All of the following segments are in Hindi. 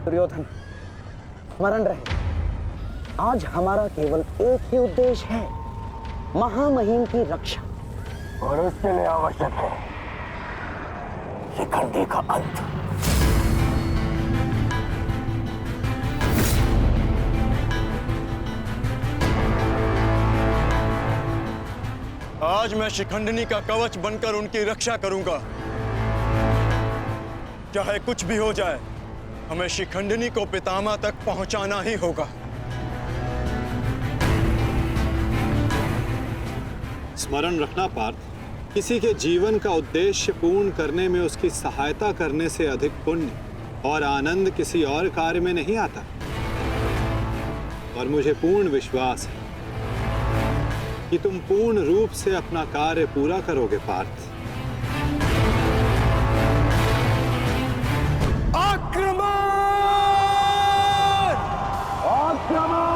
दुर्योधन, स्मरण रहे, आज हमारा केवल एक ही उद्देश्य है, महामहिम की रक्षा, और उसके लिए आवश्यक है शिखंडी का अंत। आज मैं शिखंडिनी का कवच बनकर उनकी रक्षा करूंगा। चाहे कुछ भी हो जाए, हमें शिखंडिनी को पितामह तक पहुंचाना ही होगा। स्मरण रखना पार्थ, किसी के जीवन का उद्देश्य पूर्ण करने में उसकी सहायता करने से अधिक पुण्य और आनंद किसी और कार्य में नहीं आता। और मुझे पूर्ण विश्वास है कि तुम पूर्ण रूप से अपना कार्य पूरा करोगे पार्थ। आक्रमण! आक्रमण!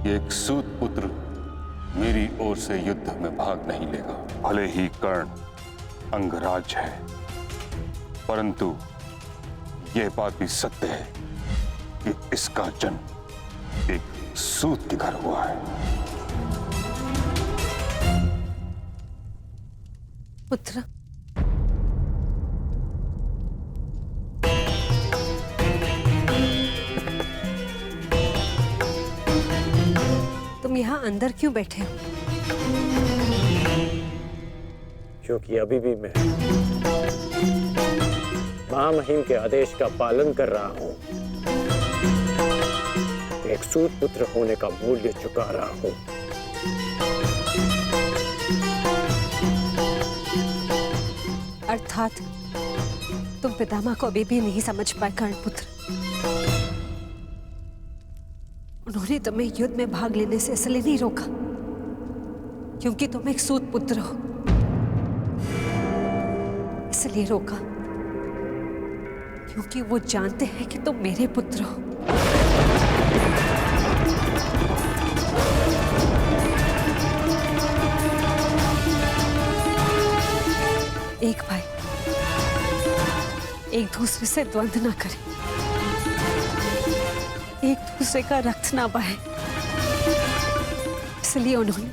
एक सूत पुत्र मेरी ओर से युद्ध में भाग नहीं लेगा। भले ही कर्ण अंगराज है, परंतु यह बात भी सत्य है कि इसका जन्म एक सूत के घर हुआ है। पुत्र, तुम यहाँ अंदर क्यों बैठे हो? क्योंकि अभी भी मैं महामहिम के आदेश का पालन कर रहा हूं। एक सूत पुत्र होने का मूल्य चुका रहा हूं। अर्थात तुम पितामह को अभी भी नहीं समझ पाए कर्ण पुत्र। उन्होंने तुम्हें युद्ध में भाग लेने से इसलिए नहीं रोका क्योंकि तुम एक सूत पुत्र हो, इसलिए रोका क्योंकि वो जानते हैं कि तुम मेरे पुत्र हो। एक भाई एक दूसरे से द्वंद्व ना करे, एक दूसरे का रक्त ना बहे, इसलिए उन्होंने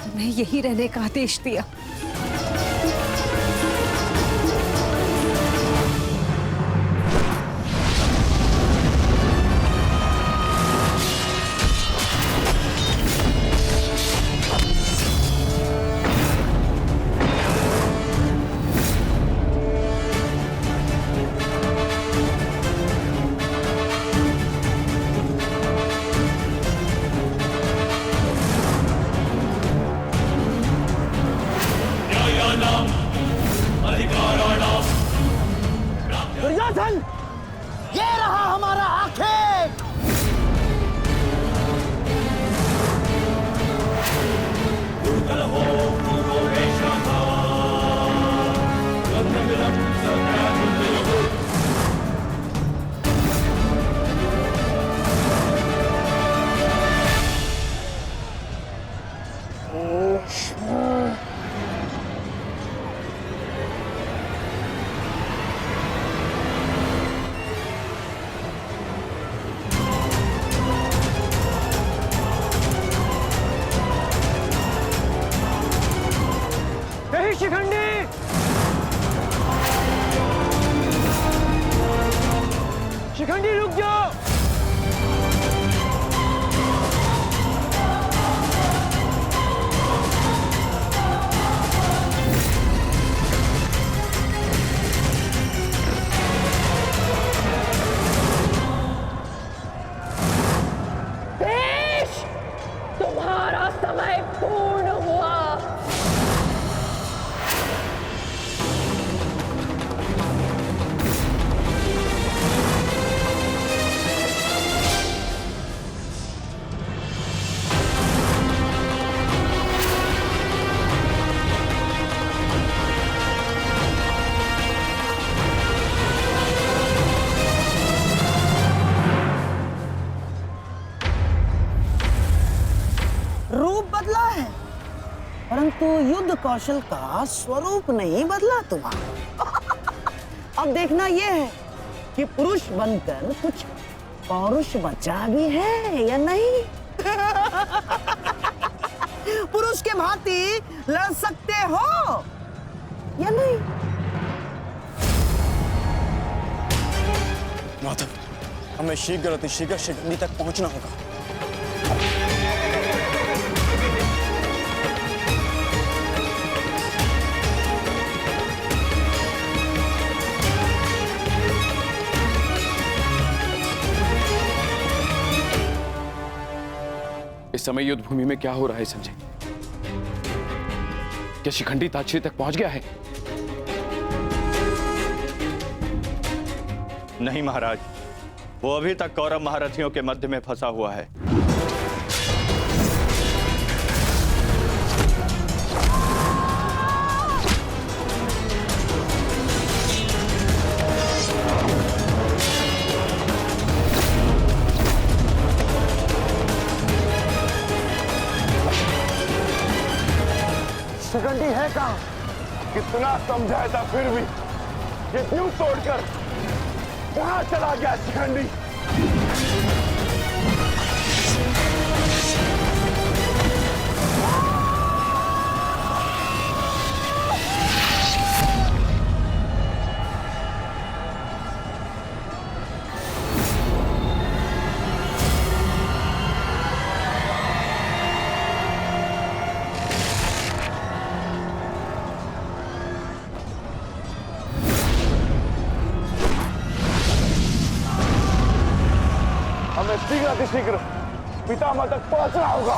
तुम्हें यही रहने का आदेश दिया। समय पूर्ण हुआ। रूप बदला है, परंतु युद्ध कौशल का स्वरूप नहीं बदला तुम्हारा। अब देखना यह है कि पुरुष बनकर कुछ पौरुष बचा भी है या नहीं। पुरुष के भांति लड़ सकते हो या नहीं। माधव, हमें शीघ्र अतिशीघ्र शिखंडी तक पहुंचना होगा। इस समय युद्ध भूमि में क्या हो रहा है संजय? क्या शिखंडी तालछेरी तक पहुंच गया है? नहीं महाराज, वो अभी तक कौरव महारथियों के मध्य में फंसा हुआ है। शिखंडी है कहां? कितना समझाया था फिर भी ये न्यू तोड़कर कहां चला गया शिखंडी? हमें शीघ्र शीघ्र पितामह तक पहुंचना होगा।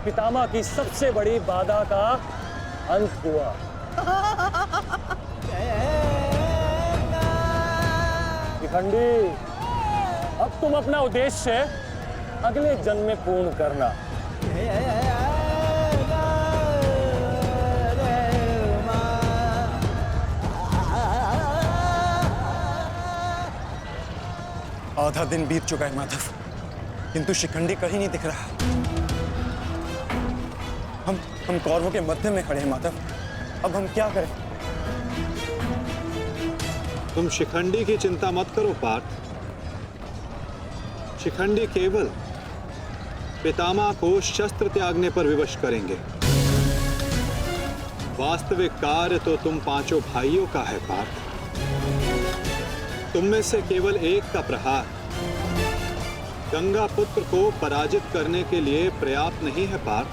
पितामह की सबसे बड़ी बाधा का अंत हुआ। शिखंडी, अब तुम अपना उद्देश्य अगले जन्म में पूर्ण करना। आधा दिन बीत चुका है माधव, किंतु शिखंडी कहीं नहीं दिख रहा। हम कौरवों के मध्य में खड़े हैं माधव, अब हम क्या करें? तुम शिखंडी की चिंता मत करो पार्थ। शिखंडी केवल पितामह को शस्त्र त्यागने पर विवश करेंगे। वास्तविक कार्य तो तुम पांचों भाइयों का है पार्थ। तुम में से केवल एक का प्रहार गंगा पुत्र को पराजित करने के लिए पर्याप्त नहीं है पार्थ।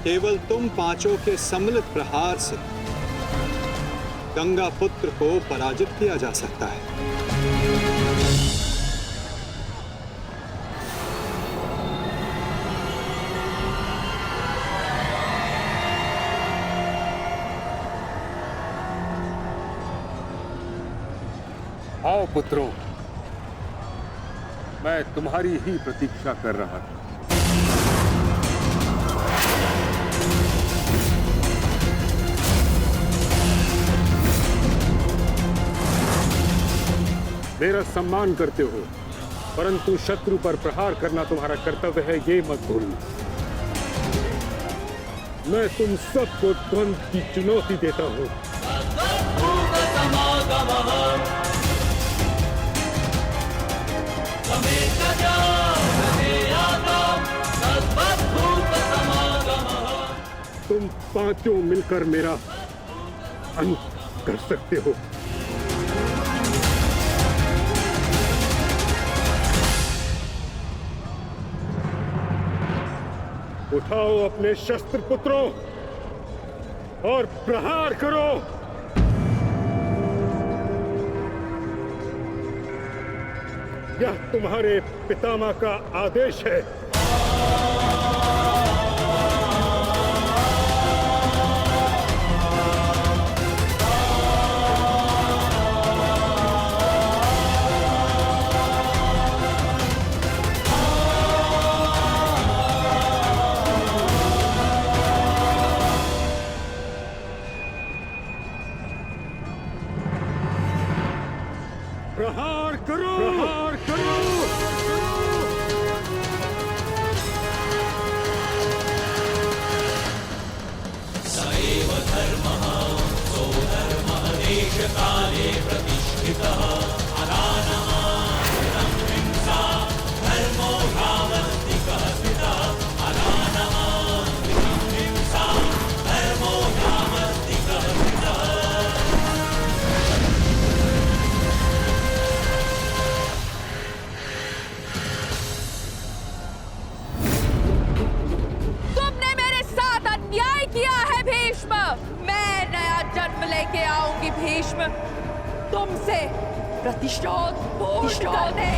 केवल तुम पांचों के सम्मिलित प्रहार से गंगा पुत्र को पराजित किया जा सकता है। आओ पुत्रों, मैं तुम्हारी ही प्रतीक्षा कर रहा था। मेरा सम्मान करते हो, परंतु शत्रु पर प्रहार करना तुम्हारा कर्तव्य है, ये मत भूलना। मैं तुम सबको द्वंद्व की चुनौती देता हूं। तुम पांचों मिलकर मेरा अंत कर सकते हो। उठाओ अपने शस्त्र पुत्रों और प्रहार करो। यह तुम्हारे पितामह का आदेश है। प्रहार करो, प्रहार करो। सैव धर्मः सो धर्मः देशकाले प्रतिष्ठितः अनानः कृतं हिंसा धर्मो यावन्तिकः स्थितः अनानः कृतं हिंसा धर्मो यावन्तिकः स्थितः। अन्याय किया है भीष्म। मैं नया जन्म लेके आऊंगी भीष्म, तुमसे प्रतिशोध पूर्ण करने।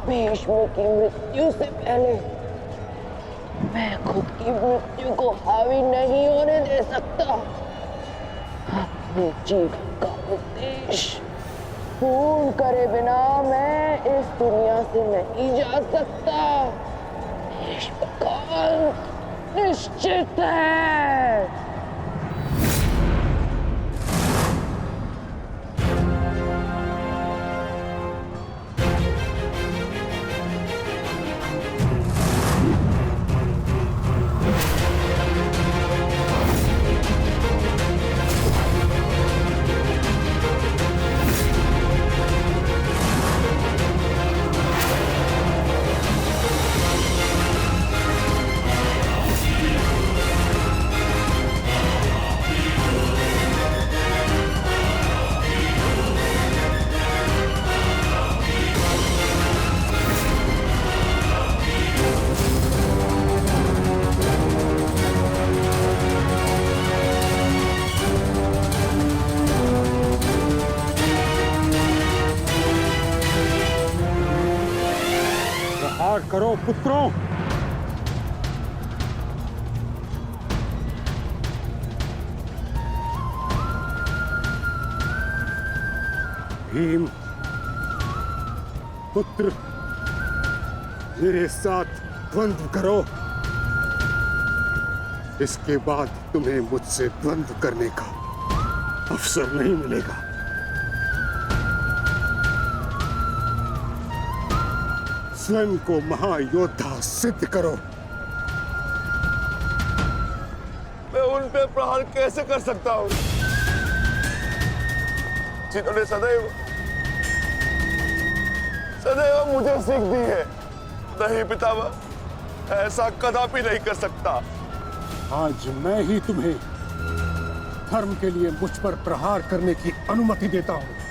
भीष्म की मृत्यु से पहले मैं खुद की मृत्यु को हावी नहीं होने दे सकता। अपने जीवन का उद्देश्य पूर्ण करे बिना मैं इस दुनिया से नहीं जा सकता। भीष्म का अंत निश्चित है। प्रहार करो पुत्रों। भीम पुत्र, मेरे साथ द्वंद्व करो। इसके बाद तुम्हें मुझसे द्वंद्व करने का अवसर नहीं मिलेगा। स्वयं को महायोद्धा सिद्ध करो। मैं उन पे प्रहार कैसे कर सकता हूं जिन्होंने सदैव मुझे सीख दी है। नहीं पितामह, ऐसा कदापि नहीं कर सकता। आज मैं ही तुम्हें धर्म के लिए मुझ पर प्रहार करने की अनुमति देता हूं।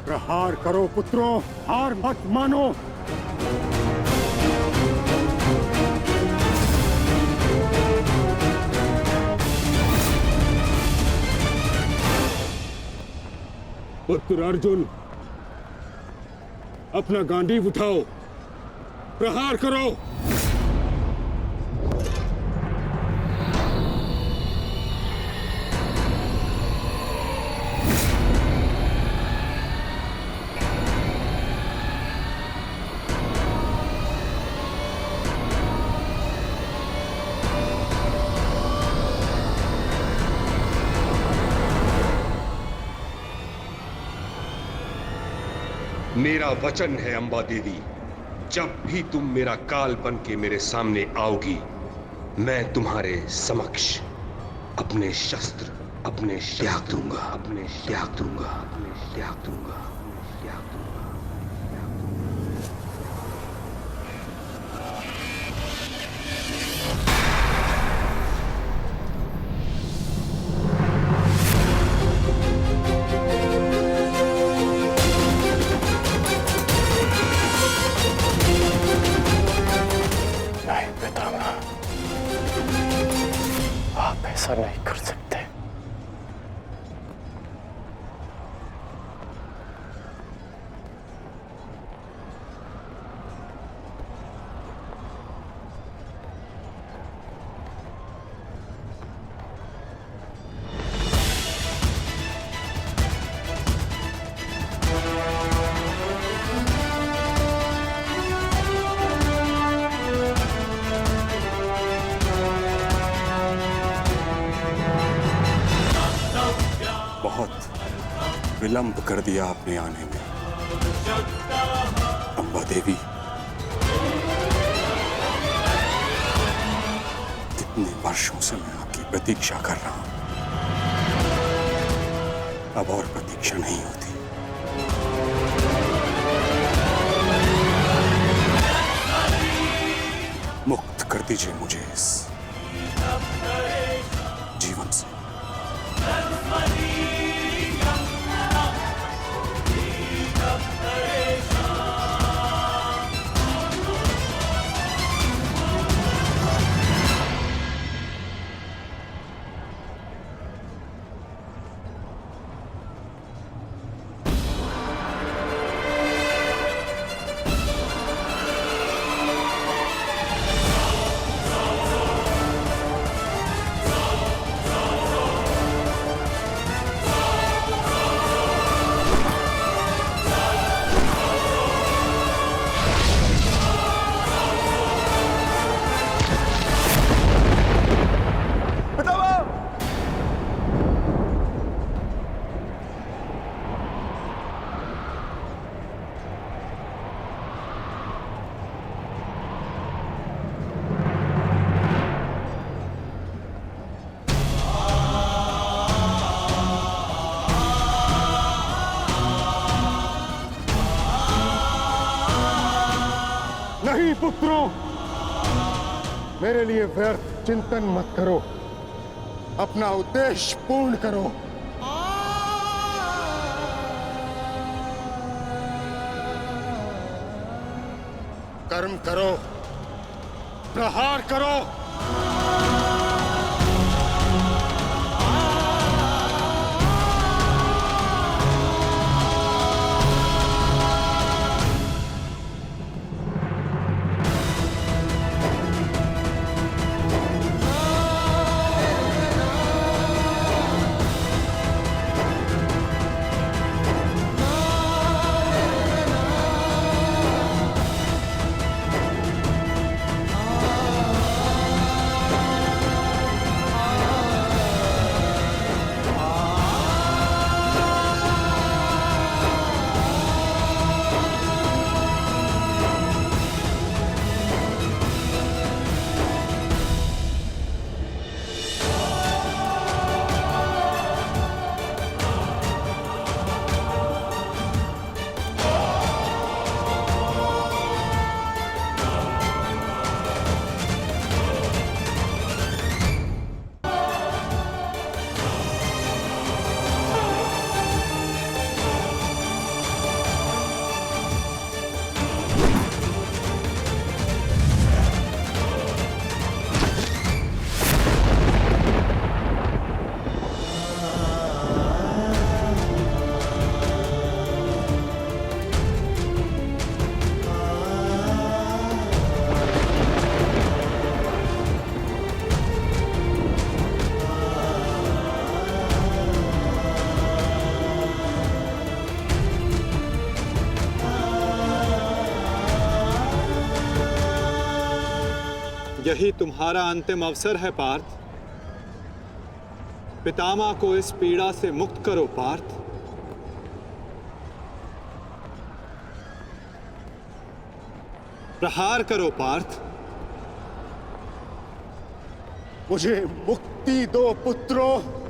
प्रहार करो पुत्रों, हार मत मानो। पुत्र अर्जुन, अपना गांडीव उठाओ, प्रहार करो। मेरा वचन है अंबा देवी, जब भी तुम मेरा काल बन के मेरे सामने आओगी, मैं तुम्हारे समक्ष अपने शस्त्र अपने त्याग दूंगा, अपने त्याग दूंगा, अपने त्याग दूंगा, त्याग दूंगा। नहीं पितामह, आप ऐसा नहीं कर सकते। बहुत विलंब कर दिया आपने आने में अंबा देवी। कितने वर्षों से मैं आपकी प्रतीक्षा कर रहा हूं, अब और प्रतीक्षा नहीं होती। मुक्त कर दीजिए मुझे इस जीवन से। नहीं पुत्रों, मेरे लिए व्यर्थ चिंतन मत करो, अपना उद्देश्य पूर्ण करो। कर्म करो, प्रहार करो। यही तुम्हारा अंतिम अवसर है पार्थ। पितामह को इस पीड़ा से मुक्त करो पार्थ। प्रहार करो पार्थ। मुझे मुक्ति दो पुत्रों।